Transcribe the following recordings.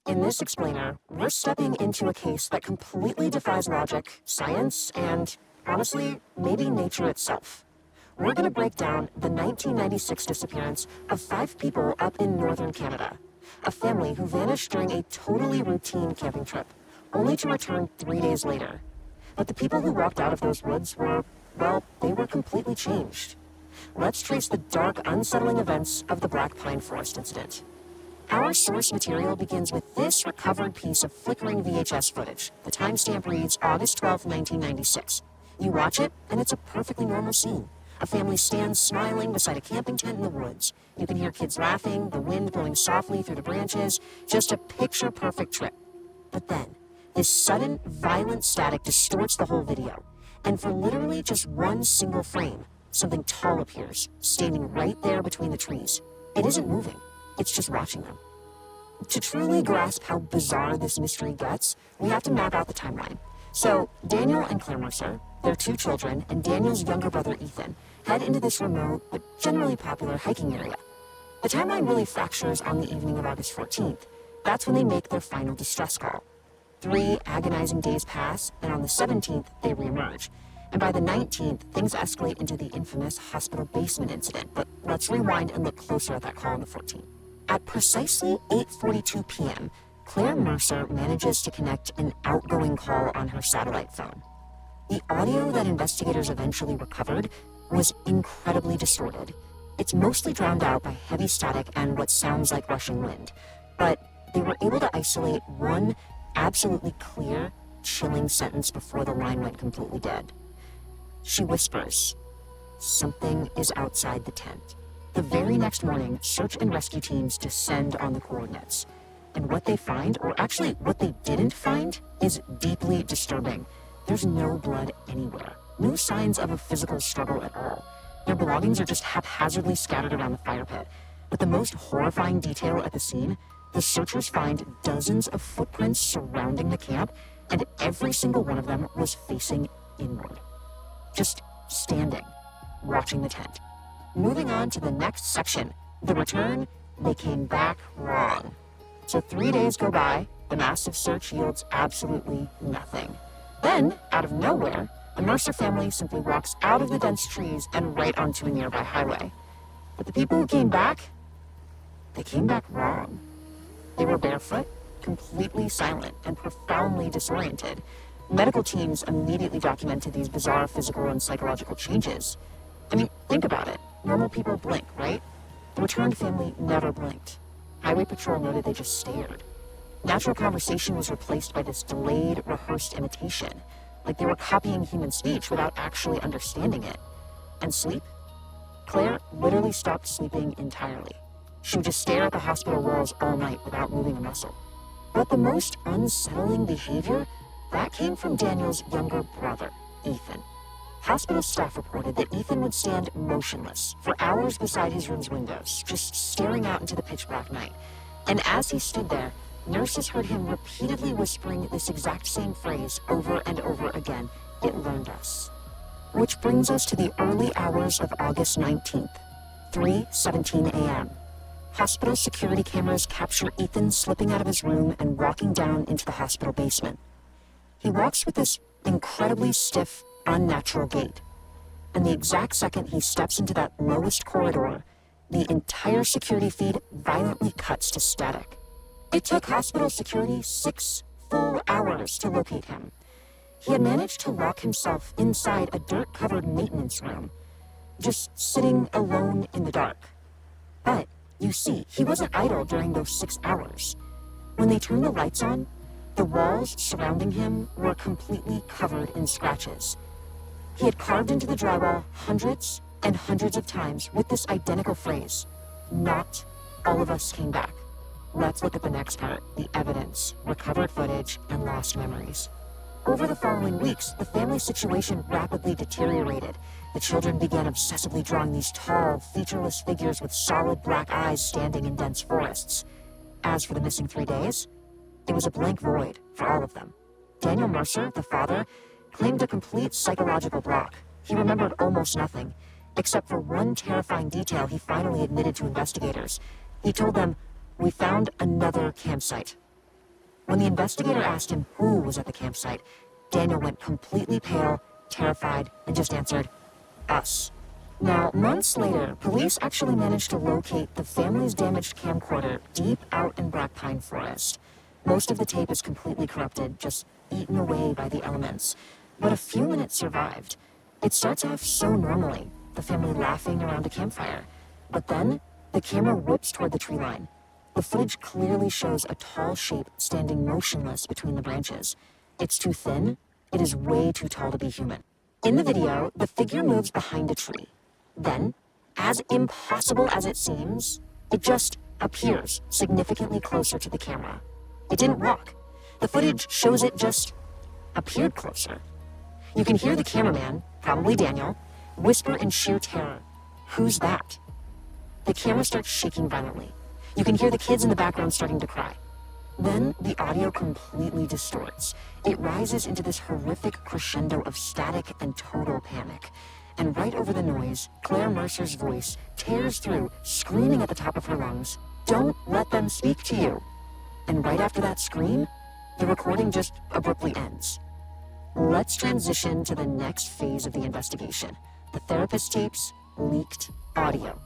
In this explainer, we're stepping into a case that completely defies logic, science, and, honestly, maybe nature itself. We're going to break down the 1996 disappearance of 5 people up in northern Canada. A family who vanished during a totally routine camping trip, only to return 3 days later. But the people who walked out of those woods were, well, they were completely changed. Let's trace the dark, unsettling events of the Black Pine Forest incident. Our source material begins with this recovered piece of flickering VHS footage. The timestamp reads August 12, 1996. You watch it, and it's a perfectly normal scene. A family stands smiling beside a camping tent in the woods. You can hear kids laughing, the wind blowing softly through the branches. Just a picture-perfect trip. But then, this sudden, violent static distorts the whole video. And for literally just one single frame, something tall appears, standing right there between the trees. It isn't moving. It's just watching them. To truly grasp how bizarre this mystery gets, we have to map out the timeline. So, Daniel and Claire Mercer, their 2 children, and Daniel's younger brother Ethan, head into this remote but generally popular hiking area. The timeline really fractures on the evening of August 14th. That's when they make their final distress call. 3 agonizing days pass, and on the 17th, they reemerge. And by the 19th, things escalate into the infamous hospital basement incident. But let's rewind and look closer at that call on the 14th. At precisely 8:42 p.m., Claire Mercer manages to connect an outgoing call on her satellite phone. The audio that investigators eventually recovered was incredibly distorted. It's mostly drowned out by heavy static and what sounds like rushing wind. But they were able to isolate one absolutely clear, chilling sentence before the line went completely dead. She whispers, "Something is outside the tent." The very next morning, search and rescue teams descend on the coordinates. And what they find, or actually what they didn't find, is deeply disturbing. There's no blood anywhere. No signs of a physical struggle at all. Their belongings are just haphazardly scattered around the fire pit. But the most horrifying detail at the scene, the searchers find dozens of footprints surrounding the camp, and every single one of them was facing inward. Just standing, watching the tent. Moving on to the next section, the return, they came back wrong. So 3 days go by, the massive search yields absolutely nothing. Then, out of nowhere, the Mercer family simply walks out of the dense trees and right onto a nearby highway. But the people who came back, they came back wrong. They were barefoot, completely silent, and profoundly disoriented. Medical teams immediately documented these bizarre physical and psychological changes. I mean, think about it. Normal people blink, right? The returned family never blinked. Highway patrol noted they just stared. Natural conversation was replaced by this delayed, rehearsed imitation, like they were copying human speech without actually understanding it. And sleep? Claire literally stopped sleeping entirely. She would just stare at the hospital walls all night without moving a muscle. But the most unsettling behavior, that came from Daniel's younger brother, Ethan. Hospital staff reported that Ethan would stand motionless for hours beside his room's windows, just staring out into the pitch-black night. And as he stood there, nurses heard him repeatedly whispering this exact same phrase over and over again, "It learned us." Which brings us to the early hours of August 19th, 3:17 a.m. Hospital security cameras capture Ethan slipping out of his room and walking down into the hospital basement. He walks with this incredibly stiff, unnatural gait. And the exact second he steps into that lowest corridor, the entire security feed violently cuts to static. It took hospital security 6 full hours to locate him. He had managed to lock himself inside a dirt-covered maintenance room, just sitting alone in the dark. But, you see, he wasn't idle during those 6 hours. When they turned the lights on, the walls surrounding him were completely covered in scratches. He had carved into the drywall hundreds and hundreds of times with this identical phrase, "Not all of us came back." Let's look at the next part, the evidence, recovered footage, and lost memories. Over the following weeks, the family situation rapidly deteriorated. The children began obsessively drawing these tall, featureless figures with solid black eyes standing in dense forests. As for the missing 3 days, it was a blank void for all of them. Daniel Mercer, the father, claimed a complete psychological block. He remembered almost nothing, except for one terrifying detail he finally admitted to investigators. He told them, "We found another campsite." When the investigator asked him who was at the campsite, Daniel went completely pale, terrified, and just answered, "Us." Now, months later, police actually managed to locate the family's damaged camcorder deep out in Black Pine Forest. Most of the tape is completely corrupted, just eaten away by the elements. But a few minutes survived. It starts off so normally, the family laughing around a campfire. But then, the camera whips toward the tree line. The footage clearly shows a tall shape standing motionless between the branches. It's too thin. It is way too tall to be human. In the video, the figure moves behind a tree. Then, as impossible as it seems, it just appears significantly closer to the camera. It didn't walk. The footage shows it just appeared closer. You can hear the cameraman, probably Daniel, whisper in sheer terror, "Who's that?" The camera starts shaking violently. You can hear the kids in the background starting to cry. Then the audio completely distorts. It rises into this horrific crescendo of static and total panic. And right over the noise, Claire Mercer's voice tears through, screaming at the top of her lungs, "Don't let them speak to you." And right after that scream, the recording just abruptly ends. Let's transition to the next phase of the investigation. The therapist tapes, leaked audio.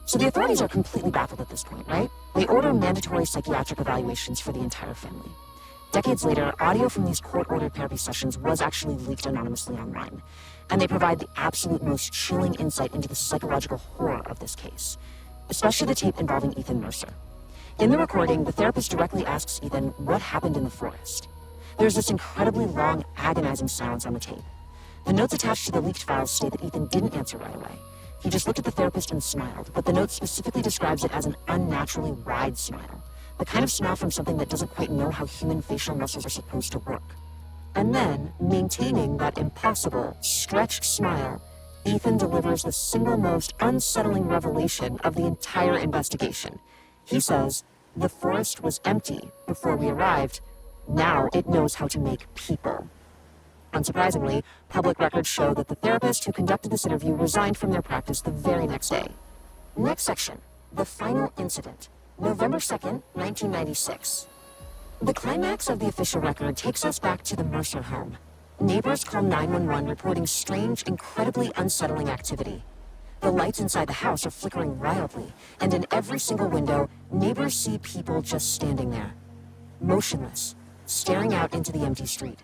So the authorities are completely baffled at this point, right? They order mandatory psychiatric evaluations for the entire family. Decades later, audio from these court-ordered therapy sessions was actually leaked anonymously online, and they provide the absolute most chilling insight into the psychological horror of this case, especially the tape involving Ethan Mercer. In the recording, the therapist directly asks Ethan what happened in the forest. There's this incredibly long, agonizing silence on the tape. The notes attached to the leaked files state that Ethan didn't answer right away. He just looked at the therapist and smiled, but the note specifically describes it as an unnaturally wide smile, the kind of smile from something that doesn't quite know how human facial muscles are supposed to work. And then, maintaining that impossible, stretched smile, Ethan delivers the single most unsettling revelation of the entire investigation. He says, "The forest was empty before we arrived. Now it knows how to make people." Unsurprisingly, public records show that the therapist who conducted this interview resigned from their practice the very next day. Next section, the final incident, November 2nd, 1996. The climax of the official record takes us back to the Mercer home. Neighbors call 911 reporting strange, incredibly unsettling activity. The lights inside the house are flickering wildly, and in every single window, neighbors see people just standing there, motionless, staring out into the empty street.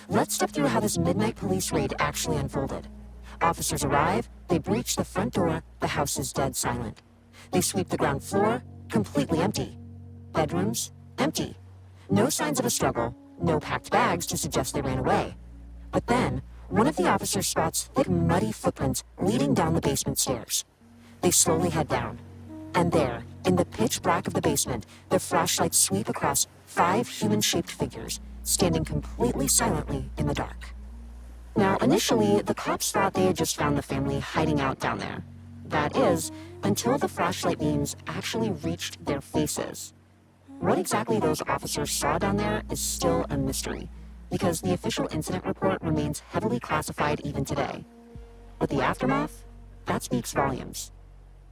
Let's step through how this midnight police raid actually unfolded. Officers arrive, they breach the front door, the house is dead silent. They sweep the ground floor, completely empty. Bedrooms, empty. No signs of a struggle, no packed bags to suggest they ran away. But then, one of the officers spots thick, muddy footprints leading down the basement stairs. They slowly head down. And there, in the pitch black of the basement, their flashlights sweep across 5 human-shaped figures, standing completely silently in the dark. Now, initially, the cops thought they had just found the family hiding out down there. That is, until the flashlight beams actually reached their faces. What exactly those officers saw down there is still a mystery, because the official incident report remains heavily classified even today. But the aftermath? That speaks volumes.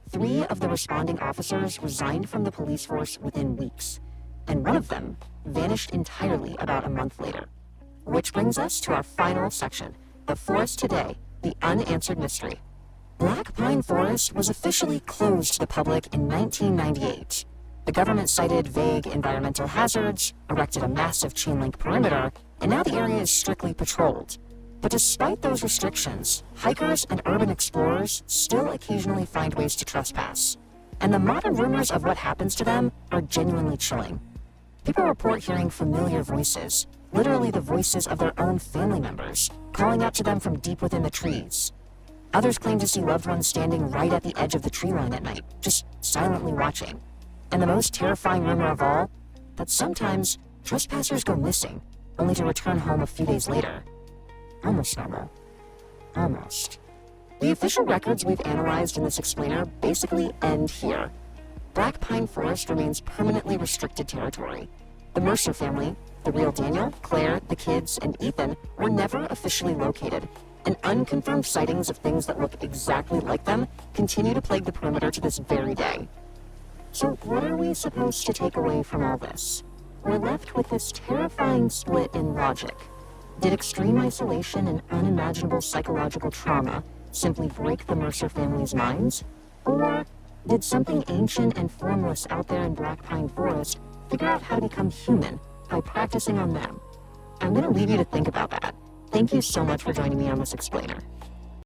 3 of the responding officers resigned from the police force within weeks, and one of them vanished entirely about a month later. Which brings us to our final section, the forest today, the unanswered mystery. Black Pine Forest was officially closed to the public in 1998. The government cited vague environmental hazards, erected a massive chain-link perimeter, and now the area is strictly patrolled. But despite those restrictions, hikers and urban explorers still occasionally find ways to trespass. And the modern rumors of what happens to them are genuinely chilling. People report hearing familiar voices, literally the voices of their own family members, calling out to them from deep within the trees. Others claim to see loved ones standing right at the edge of the tree line at night, just silently watching. And the most terrifying rumor of all, that sometimes trespassers go missing, only to return home a few days later. Almost normal. Almost. The official records we've analyzed in this explainer basically end here. Black Pine Forest remains permanently restricted territory. The Mercer family, the real Daniel, Claire, the kids, and Ethan, were never officially located, and unconfirmed sightings of things that look exactly like them continue to plague the perimeter to this very day. So what are we supposed to take away from all this? we're left with this terrifying split in logic. Did extreme isolation and unimaginable psychological trauma simply break the Mercer family's minds? Or did something ancient and formless out there in Black Pine Forest figure out how to become human by practicing on them? I'm going to leave you to think about that. Thank you so much for joining me on this explainer.